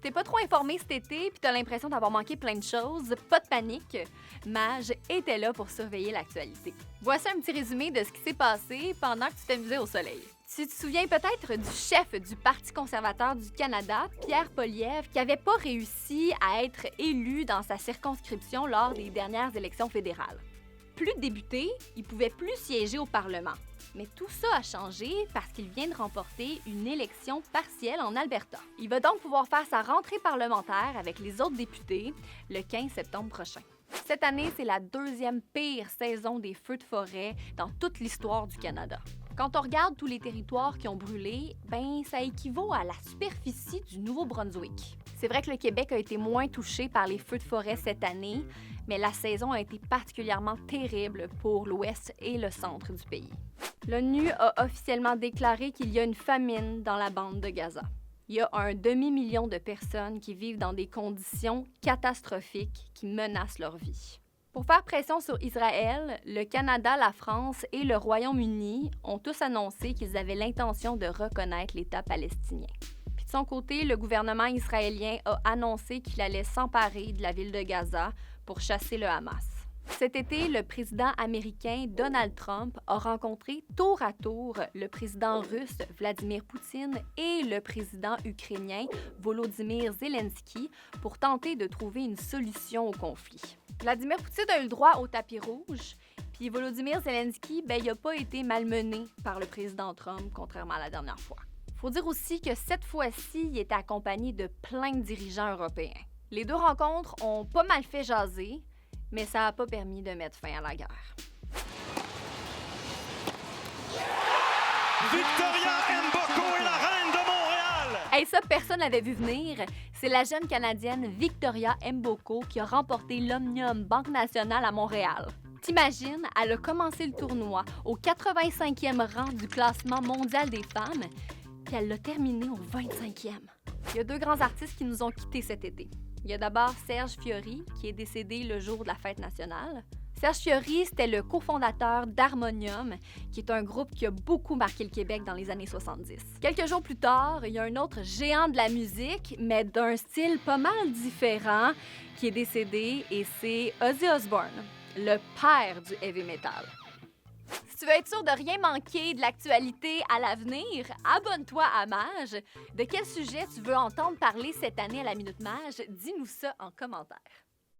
T'es pas trop informé cet été puis t'as l'impression d'avoir manqué plein de choses, pas de panique. Mage était là pour surveiller l'actualité. Voici un petit résumé de ce qui s'est passé pendant que tu t'amusais au soleil. Tu te souviens peut-être du chef du Parti conservateur du Canada, Pierre Poilievre, qui n'avait pas réussi à être élu dans sa circonscription lors des dernières élections fédérales. Plus de députés, il pouvait plus siéger au Parlement. Mais tout ça a changé parce qu'il vient de remporter une élection partielle en Alberta. Il va donc pouvoir faire sa rentrée parlementaire avec les autres députés le 15 septembre prochain. Cette année, c'est la deuxième pire saison des feux de forêt dans toute l'histoire du Canada. Quand on regarde tous les territoires qui ont brûlé, ça équivaut à la superficie du Nouveau-Brunswick. C'est vrai que le Québec a été moins touché par les feux de forêt cette année, mais la saison a été particulièrement terrible pour l'ouest et le centre du pays. L'ONU a officiellement déclaré qu'il y a une famine dans la bande de Gaza. Il y a un demi-million de personnes qui vivent dans des conditions catastrophiques qui menacent leur vie. Pour faire pression sur Israël, le Canada, la France et le Royaume-Uni ont tous annoncé qu'ils avaient l'intention de reconnaître l'État palestinien. Puis de son côté, le gouvernement israélien a annoncé qu'il allait s'emparer de la ville de Gaza pour chasser le Hamas. Cet été, le président américain Donald Trump a rencontré tour à tour le président russe Vladimir Poutine et le président ukrainien Volodymyr Zelensky pour tenter de trouver une solution au conflit. Vladimir Poutine a eu le droit au tapis rouge, puis Volodymyr Zelensky, il n'a pas été malmené par le président Trump, contrairement à la dernière fois. Faut dire aussi que cette fois-ci, il était accompagné de plein de dirigeants européens. Les deux rencontres ont pas mal fait jaser, mais ça n'a pas permis de mettre fin à la guerre. Victoria Mboko est la reine de Montréal! Hey, ça, personne l'avait vu venir. C'est la jeune Canadienne Victoria Mboko qui a remporté l'Omnium Banque Nationale à Montréal. T'imagines, elle a commencé le tournoi au 85e rang du classement mondial des femmes, puis elle l'a terminé au 25e. Il y a deux grands artistes qui nous ont quittés cet été. Il y a d'abord Serge Fiori, qui est décédé le jour de la fête nationale. Serge Fiori, c'était le cofondateur d'Harmonium, qui est un groupe qui a beaucoup marqué le Québec dans les années 70. Quelques jours plus tard, il y a un autre géant de la musique, mais d'un style pas mal différent, qui est décédé, et c'est Ozzy Osbourne, le père du heavy metal. Si tu veux être sûr de rien manquer de l'actualité à l'avenir, abonne-toi à Mage. De quel sujet tu veux entendre parler cette année à la Minute Mage? Dis-nous ça en commentaire.